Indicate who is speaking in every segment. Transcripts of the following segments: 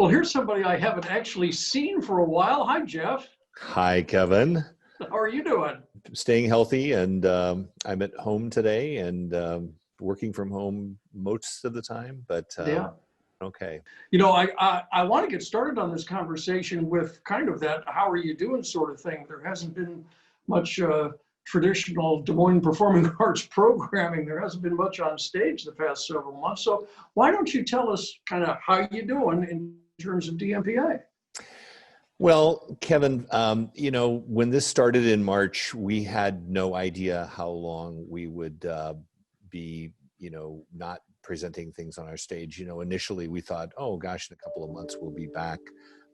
Speaker 1: Well, here's somebody I haven't actually seen for a while. Hi, Jeff.
Speaker 2: Hi, Kevin.
Speaker 1: How are you doing?
Speaker 2: Staying healthy, and I'm at home today and working from home most of the time, but
Speaker 1: Yeah.
Speaker 2: okay.
Speaker 1: I want to get started on this conversation with kind of that "how are you doing" sort of thing. There hasn't been much traditional Des Moines Performing Arts programming. There hasn't been much on stage the past several months. So why don't you tell us kind of how you doing in terms of DMPA?
Speaker 2: Well, Kevin, when this started in March, we had no idea how long we would be, not presenting things on our stage. Initially we thought, oh gosh, in a couple of months we'll be back.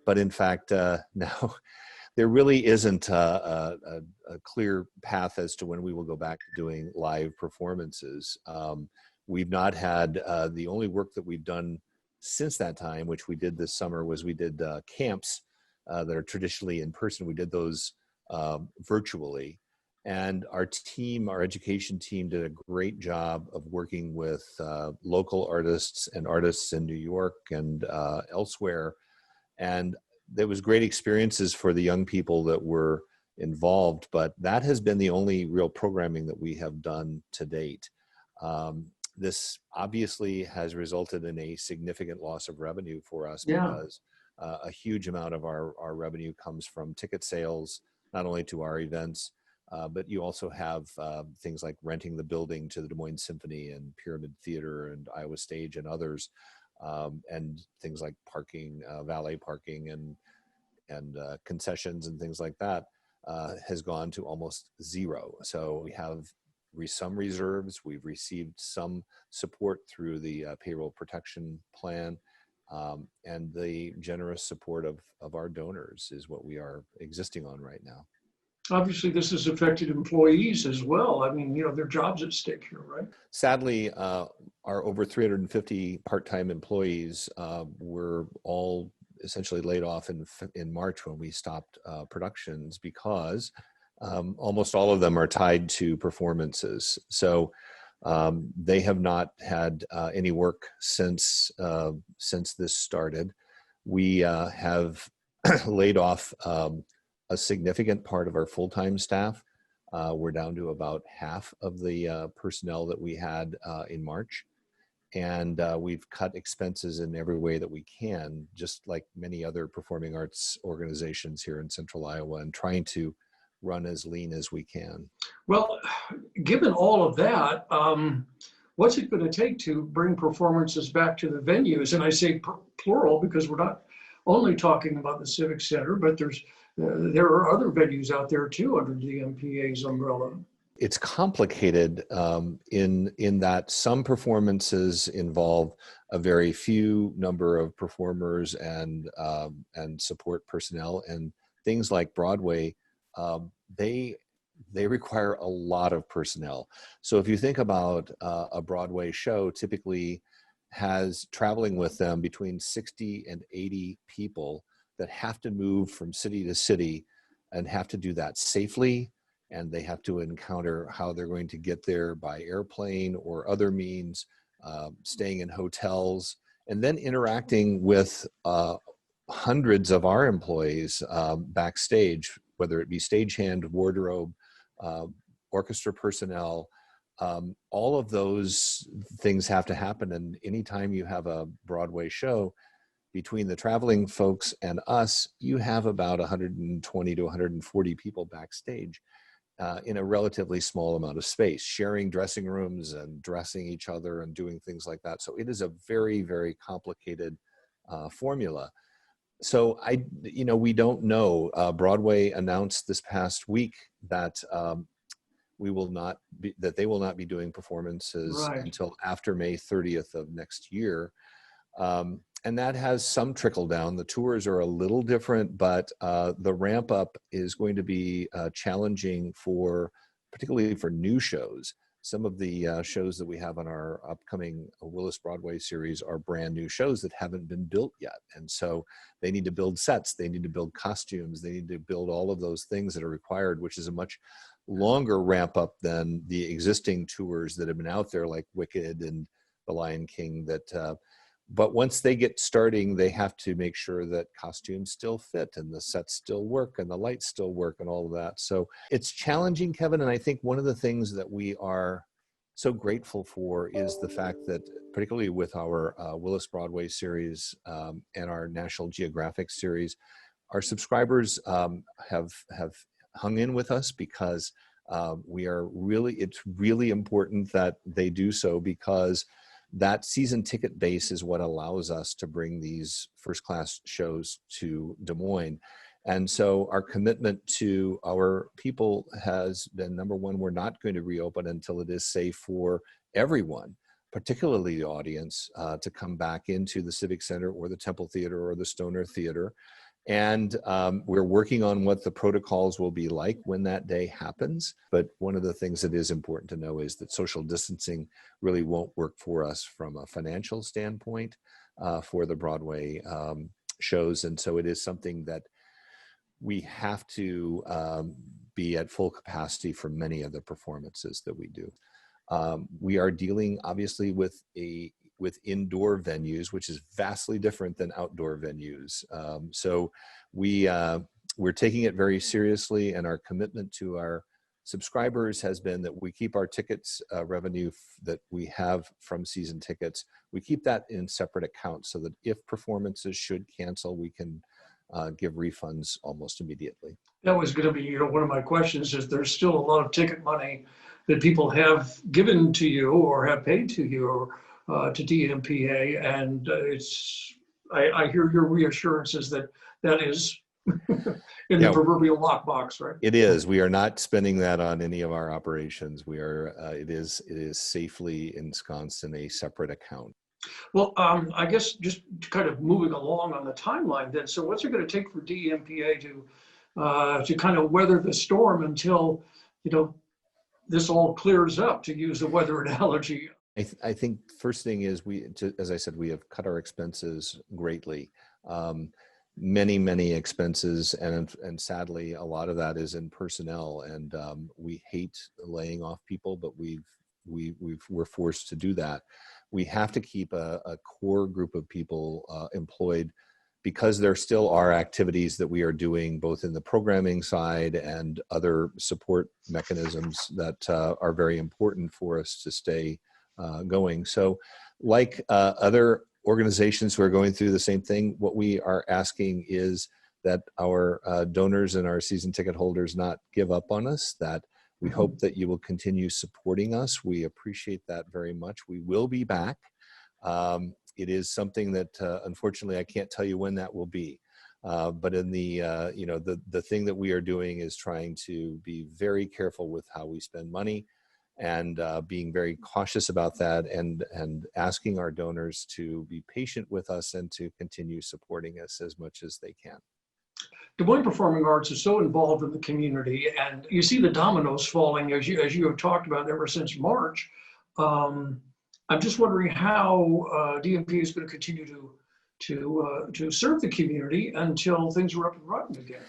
Speaker 2: But in fact, now there really isn't a clear path as to when we will go back to doing live performances. We've not had, the only work that we've done since that time, which we did this summer, was we did camps that are traditionally in person. We did those virtually. And our education team did a great job of working with local artists and artists in New York and elsewhere. And there was great experiences for the young people that were involved, but that has been the only real programming that we have done to date. This obviously has resulted in a significant loss of revenue for us because a huge amount of our revenue comes from ticket sales, not only to our events, but you also have things like renting the building to the Des Moines Symphony and Pyramid Theater and Iowa Stage and others, and things like parking, valet parking, and concessions and things like that has gone to almost zero. So we have some reserves. We've received some support through the payroll protection plan. And the generous support of our donors is what we are existing on right now.
Speaker 1: Obviously, this has affected employees as well. I mean, their jobs at stake here, right?
Speaker 2: Sadly, our over 350 part-time employees were all essentially laid off in March when we stopped productions because almost all of them are tied to performances. So they have not had any work since this started. We have laid off a significant part of our full-time staff. We're down to about half of the personnel that we had in March. And we've cut expenses in every way that we can, just like many other performing arts organizations here in Central Iowa, and trying to run as lean as we can.
Speaker 1: Well, given all of that, what's it going to take to bring performances back to the venues? And I say plural because we're not only talking about the Civic Center, but there are other venues out there too under the DMPA's umbrella.
Speaker 2: It's complicated in that some performances involve a very few number of performers and support personnel, and things like Broadway, they require a lot of personnel. So if you think about a Broadway show, typically has traveling with them between 60 and 80 people that have to move from city to city and have to do that safely. And they have to encounter how they're going to get there by airplane or other means, staying in hotels, and then interacting with hundreds of our employees backstage, whether it be stagehand, wardrobe, orchestra personnel. All of those things have to happen. And anytime you have a Broadway show, between the traveling folks and us, you have about 120 to 140 people backstage. In a relatively small amount of space, sharing dressing rooms and dressing each other and doing things like that. So it is a very, very complicated formula. So we don't know. Broadway announced this past week that they will not be doing performances until after May 30th of next year. And that has some trickle down. The tours are a little different, but the ramp up is going to be challenging particularly for new shows. Some of the shows that we have on our upcoming Willis Broadway series are brand new shows that haven't been built yet. And so they need to build sets, they need to build costumes, they need to build all of those things that are required, which is a much longer ramp up than the existing tours that have been out there, like Wicked and The Lion King, that But once they get starting, they have to make sure that costumes still fit and the sets still work and the lights still work and all of that. So it's challenging, Kevin. And I think one of the things that we are so grateful for is the fact that, particularly with our Willis Broadway series and our National Geographic series, our subscribers have hung in with us because it's really important that they do so, because that season ticket base is what allows us to bring these first-class shows to Des Moines. And so our commitment to our people has been, number one, we're not going to reopen until it is safe for everyone, particularly the audience, to come back into the Civic Center or the Temple Theater or the Stoner Theater. And we're working on what the protocols will be like when that day happens. But one of the things that is important to know is that social distancing really won't work for us from a financial standpoint for the Broadway shows. And so it is something that we have to be at full capacity for many of the performances that we do. We are dealing obviously with indoor venues, which is vastly different than outdoor venues. So we're taking it very seriously, and our commitment to our subscribers has been that we keep our tickets revenue that we have from season tickets, we keep that in separate accounts so that if performances should cancel, we can give refunds almost immediately.
Speaker 1: That was going to be, one of my questions is there's still a lot of ticket money that people have given to you or have paid to you or to DMPA, and I hear your reassurances that is in the proverbial lockbox, right?
Speaker 2: It is. We are not spending that on any of our operations. We are. It is safely ensconced in a separate account.
Speaker 1: Well, I guess just kind of moving along on the timeline then. So what's it going to take for DMPA to kind of weather the storm until, this all clears up, to use a weather analogy?
Speaker 2: I think first thing is as I said, we have cut our expenses greatly. Many expenses, and sadly, a lot of that is in personnel. And we hate laying off people, but we're forced to do that. We have to keep a core group of people employed, because there still are activities that we are doing both in the programming side and other support mechanisms that are very important for us to stay going. So like other organizations who are going through the same thing, what we are asking is that our donors and our season ticket holders not give up on us, that we hope that you will continue supporting us. We appreciate that very much. We will be back. It is something that unfortunately I can't tell you when that will be. But in the thing that we are doing is trying to be very careful with how we spend money, and being very cautious about that, and asking our donors to be patient with us and to continue supporting us as much as they can.
Speaker 1: Des Moines Performing Arts is so involved in the community, and you see the dominoes falling as you have talked about ever since March. I'm just wondering how DMP is going to continue to serve the community until things are up and running again.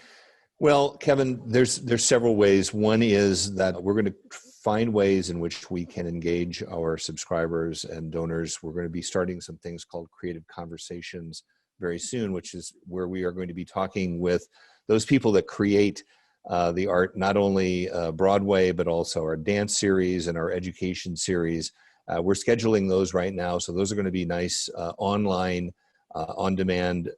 Speaker 2: Well, Kevin, there's several ways. One is that we're going to find ways in which we can engage our subscribers and donors. We're going to be starting some things called Creative Conversations very soon, which is where we are going to be talking with those people that create the art, not only Broadway, but also our dance series and our education series. We're scheduling those right now. So those are going to be nice online, on-demand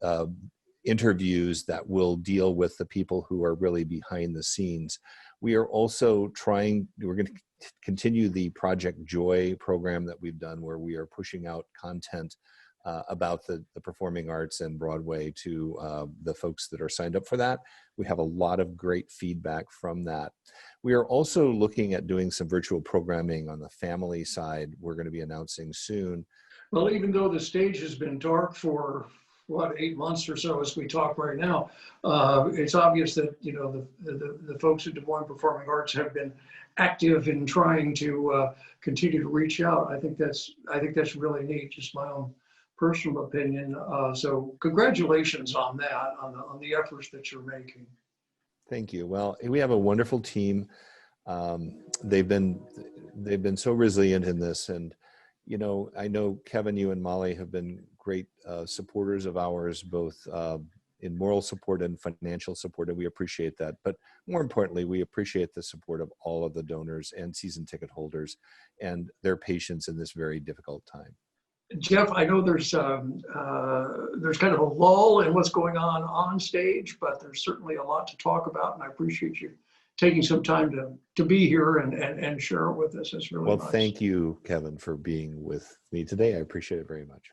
Speaker 2: interviews that will deal with the people who are really behind the scenes. We are also we're going to continue the Project Joy program that we've done, where we are pushing out content about the performing arts and Broadway to the folks that are signed up for that. We have a lot of great feedback from that. We are also looking at doing some virtual programming on the family side. We're going to be announcing soon.
Speaker 1: Well, even though the stage has been dark for 8 months or so as we talk right now, it's obvious that the folks at Des Moines Performing Arts have been active in trying to continue to reach out. I think that's really neat. Just my own personal opinion. So congratulations on that, on the efforts that you're making.
Speaker 2: Thank you. Well, we have a wonderful team. They've been so resilient in this, and I know Kevin, you and Molly have been great supporters of ours, both in moral support and financial support, and we appreciate that. But more importantly, we appreciate the support of all of the donors and season ticket holders and their patience in this very difficult time.
Speaker 1: Jeff, I know there's kind of a lull in what's going on stage, but there's certainly a lot to talk about, and I appreciate you taking some time to be here and share it with us. It's really
Speaker 2: well,
Speaker 1: nice.
Speaker 2: Thank you, Kevin, for being with me today. I appreciate it very much.